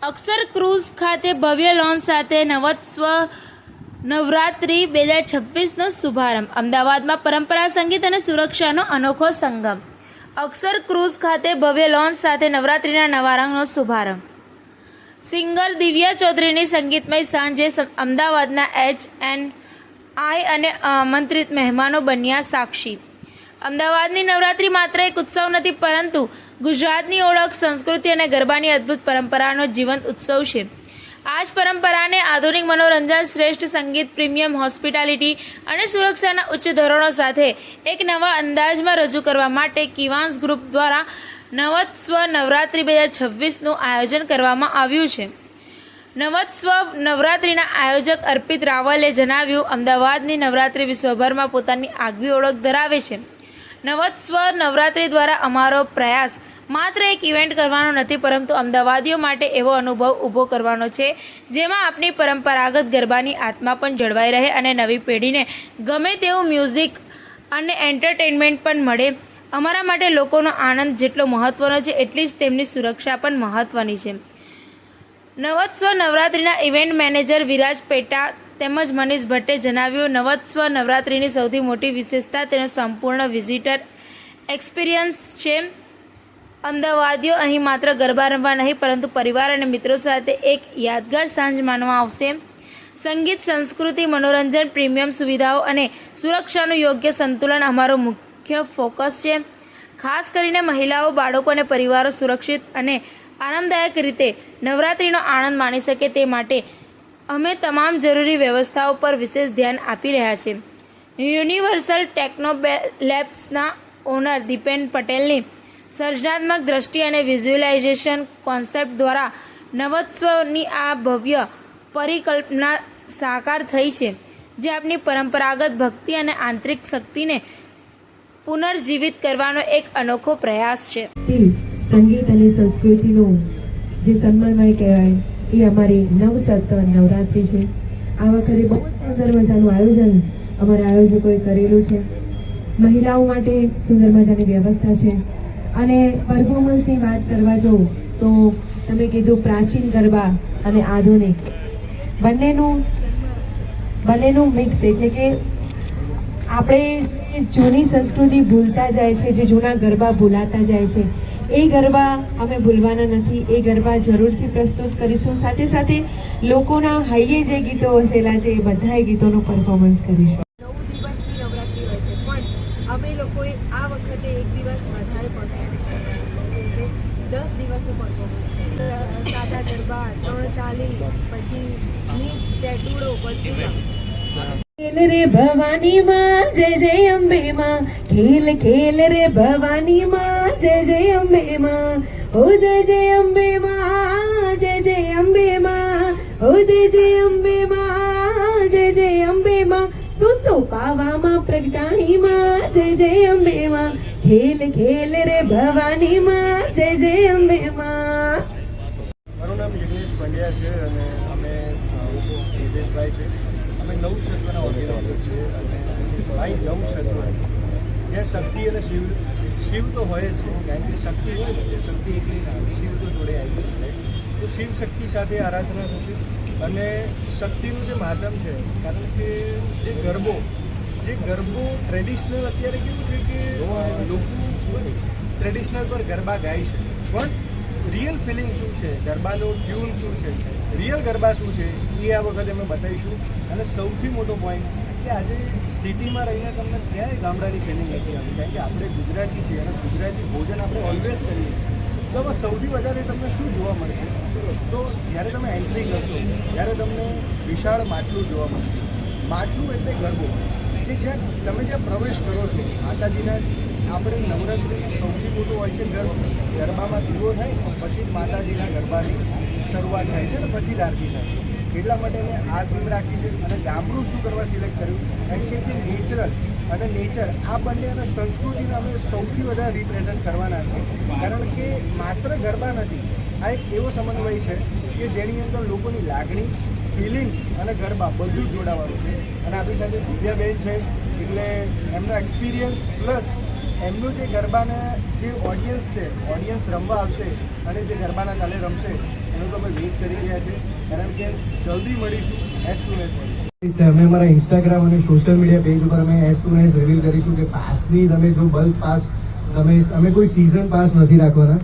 અક્ષર cruise ખાતે ભવ્ય launch સાથે નવોત્સવ નવરાત્રિ 2026નો શુભારંભ. અમદાવાદમાં પરંપરા, સંગીત અને સુરક્ષાનો અનોખો સંગમ. અક્ષર ક્રુઝ ખાતે ભવ્ય લોન્ચ સાથે નવરાત્રિના નવા રંગનો શુભારંભ. સિંગર દિવ્યા ચૌધરીની સંગીતમય સાંજે અમદાવાદના HNI અને આમંત્રિત મહેમાનો બન્યા સાક્ષી. અમદાવાદની નવરાત્રિ માત્ર એક ઉત્સવ નથી, પરંતુ ગુજરાતની ઓળખ, સંસ્કૃતિ અને ગરબાની અદ્ભુત પરંપરાનો જીવંત ઉત્સવ છે. આ જ પરંપરાને આધુનિક મનોરંજન, શ્રેષ્ઠ સંગીત, પ્રીમિયમ હોસ્પિટાલિટી અને સુરક્ષાના ઉચ્ચ ધોરણો સાથે એક નવા અંદાજમાં રજૂ કરવા માટે કિવાન્સ ગ્રુપ દ્વારા નવોત્સવ નવરાત્રિ 2026નું આયોજન કરવામાં આવ્યું છે. નવોત્સવ નવરાત્રિના આયોજક અર્પિત રાવલે જણાવ્યું, અમદાવાદની નવરાત્રિ વિશ્વભરમાં પોતાની આગવી ઓળખ ધરાવે છે. નવોત્સવ નવરાત્રિ દ્વારા અમારો પ્રયાસ માત્ર એક ઇવેન્ટ કરવાનો નથી, પરંતુ અમદાવાદીઓ માટે એવો અનુભવ ઊભો કરવાનો છે જેમાં આપણી પરંપરાગત ગરબાની આત્મા પણ જળવાઈ રહે અને નવી પેઢીને ગમે તેવું મ્યુઝિક અને એન્ટરટેનમેન્ટ પણ મળે. અમારા માટે લોકોનો આનંદ જેટલો મહત્વનો છે, એટલી જ તેમની સુરક્ષા પણ મહત્વની છે. નવોત્સવ નવરાત્રિના ઇવેન્ટ મેનેજર વિરાજ પેટા તેમજ મનીષ ભટ્ટે જણાવ્યું, નવોત્સવ નવરાત્રિની સૌથી મોટી વિશેષતા તેનો સંપૂર્ણ વિઝિટર એક્સપિરિયન્સ છે. અમદાવાદીઓ અહીં માત્ર ગરબા રમવા નહીં, પરંતુ પરિવાર અને મિત્રો સાથે એક યાદગાર સાંજ માનવા આવશે. સંગીત, સંસ્કૃતિ, મનોરંજન, પ્રીમિયમ સુવિધાઓ અને સુરક્ષાનું યોગ્ય સંતુલન અમારો મુખ્ય ફોકસ છે. ખાસ કરીને મહિલાઓ, બાળકો અને પરિવારો સુરક્ષિત અને આરામદાયક રીતે નવરાત્રિનો આનંદ માણી શકે તે માટે અમે તમામ જરૂરી વ્યવસ્થાઓ પર વિશેષ ધ્યાન આપી રહ્યા છીએ. યુનિવર્સલ ટેક્નો લેબ્સના ઓનર દીપેન પટેલની સર્જનાત્મક દ્રષ્ટિ અને વિઝ્યુઅલાઇઝેશન કોન્સેપ્ટ દ્વારા નવોત્સવની આ ભવ્ય પરિકલ્પના સાકાર થઈ છે, જે આપણી પરંપરાગત ભક્તિ અને આંતરિક શક્તિને પુનર્જીવિત કરવાનો એક અનોખો પ્રયાસ છે. સંગીત અને સંસ્કૃતિનો જે સન્માનમય કહેવાય એ અમારી નવસત્ર નવરાત્રિ છે. આ વખતે બહુ જ સુંદર મજાનું આયોજન અમારા આયોજકોએ કરેલું છે. મહિલાઓ માટે સુંદર મજાની વ્યવસ્થા છે. અને પરફોર્મન્સની વાત કરવા જાઉં તો તમે કીધું પ્રાચીન ગરબા અને આધુનિક બંનેનું મિક્સ, એટલે કે આપણે જૂની સંસ્કૃતિ ભૂલતા જાય છે, જે જૂના ગરબા ભૂલાતા જાય છે, એ ગરબા અમે ભૂલવાના નથી. એ ગરબા જરૂરથી પ્રસ્તુત કરીશું. સાથે સાથે લોકોના હૈયે જે ગીતો વસેલા છે એ બધા ગીતોનું પરફોર્મન્સ કરીશું. 9 દિવસની નવરાત્રિ હોય છે, પણ અમે લોકોએ આ વખતે એક દિવસ વધારે પરફોર્મન્સ કર્યું, એટલે 10 દિવસનું પરફોર્મન્સ. સાદા ગરબા, 3 તાલી, પછી નીચ, ટેટુડો, બધું. ખેલ રે ભવાની માં જય જય અંબે માં, ખેલ ખેલ રે ભવાની માં જય જય અંબે માં, ઓ જય જય અંબે માં, જય જય અંબે માં, ઓ જય જય અંબે માં, જય જય અંબે માં, તું તો પાવામાં પ્રગટાણી માં જય જય અંબે માં, ખેલ ખેલ રે ભવાની માં જય જય અંબે માં. મારું નામ યજ્ઞેશ પંડ્યા છે અને અમે નિલેશભાઈ છે. અમે નવસત્વના ઓર્ગેનાઇઝર છીએ અને ભાઈ નવસત્વ જ્યાં શક્તિ અને શિવ તો હોય જ છે, કારણ કે શક્તિ હોય ને તે શક્તિ એકલી શિવ તો જોડે આવી છે. તો શિવ શક્તિ સાથે આરાધના થશે અને શક્તિનું જે માધ્યમ છે, કારણ કે જે ગરબો ટ્રેડિશનલ અત્યારે કેવું છે કે લોકો ટ્રેડિશનલ પર ગરબા ગાય છે, પણ રિયલ ફિલિંગ શું છે, ગરબાનો ટ્યુન શું છે, રિયલ ગરબા શું છે, એ આ વખતે અમે બતાવીશું. અને સૌથી મોટો પોઈન્ટ કે આજે સિટીમાં રહીને તમને ક્યાંય ગામડાની ફિલિંગ નથી આવતી, કારણ કે આપણે ગુજરાતી છીએ અને ગુજરાતી ભોજન આપણે ઓલવેઝ કરીએ છીએ. તો હવે સૌથી વધારે તમને શું જોવા મળશે, તો જ્યારે તમે એન્ટ્રી કરશો ત્યારે તમને વિશાળ માટલું જોવા મળશે. માટલું એટલે ગરબો, કે જ્યાં પ્રવેશ કરો છો માતાજીના. આપણે નવરાત્રિનો સૌથી મોટું હોય છે ગરબામાં દીવો થાય, પછી જ માતાજીના ગરબાની શરૂઆત થાય છે અને પછી જ આરતી થાય છે. એટલા માટે મેં આ થીમ રાખી છે. અને ગામડું શું કરવા સિલેક્ટ કર્યું, કારણ કે જે નેચરલ અને નેચર આ બંને અને સંસ્કૃતિને અમે સૌથી વધારે રિપ્રેઝન્ટ કરવાના છે. કારણ કે માત્ર ગરબા નથી, આ એક એવો સમન્વય છે કે જેની અંદર લોકોની લાગણી, ફિલિંગ્સ અને ગરબા બધું જ જોડાવાનું છે. અને આપણી સાથે દિવ્યાબેન છે, એટલે એમનો એક્સપિરિયન્સ પ્લસ એમનું જે ગરબાના જે ઓડિયન્સ છે, ઓડિયન્સ રમવા આવશે અને જે ગરબાના તાલે રમશે, એનું તો અમે વેઇટ કરી રહ્યા છે, કારણ કે જલ્દી મળીશું, એઝ સૂન એઝ મળીશું. અમે અમારા ઇન્સ્ટાગ્રામ અને સોશિયલ મીડિયા પેજ ઉપર અમે એઝ સૂન એઝ રિવીલ કરીશું કે પાસની તમે જો બલ્ક પાસ અમે કોઈ સિઝન પાસ નથી રાખવાના.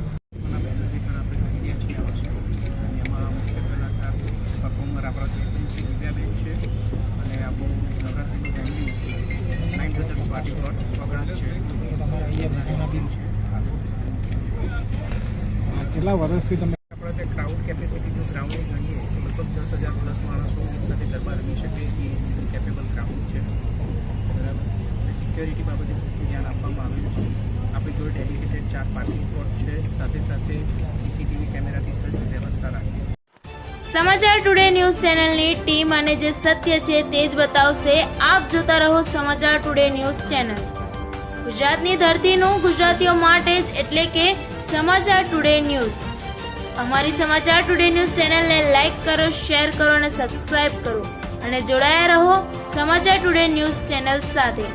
પરફોર્મર આપણા શ્રી દિવ્યાબેન છે અને આપણું નવરાત્રિનું વેન્યુ 9 બ્રધર્સ પાર્ટી પ્લોટ વગડા છે. કેટલા વર્ષથી તમે આપણે તે ક્રાઉડ કેપેસિટીનું ગ્રાઉન્ડ ગણીએ તો લગભગ 10,000 પ્લસ માણસો સાથે ગરબા રમી શકે એ કેપેબલ ગ્રાઉન્ડ છે. બરાબર. સિક્યોરિટી બાબતે ધ્યાન આપવામાં આવ્યું છે. આપણી જોડે ડેડિકેટેડ 4 પાર્કિંગ પ્લોટ છે, સાથે સાથે સીસીટીવી કેમેરાથી સજ્જ વ્યવસ્થા રાખી. સમાચાર ટુડે ન્યૂઝ ચેનલની ટીમ અને જે સત્ય છે તે જ બતાવશે. આપ જોતા રહો સમાચાર ટુડે ન્યૂઝ ચેનલ. ગુજરાતની ધરતીનું ગુજરાતીઓ માટે જ, એટલે કે સમાચાર ટુડે ન્યૂઝ. અમારી સમાચાર ટુડે ન્યૂઝ ચેનલને લાઇક કરો, શેર કરો અને સબસ્ક્રાઇબ કરો અને જોડાયા રહો સમાચાર ટુડે ન્યૂઝ ચેનલ સાથે.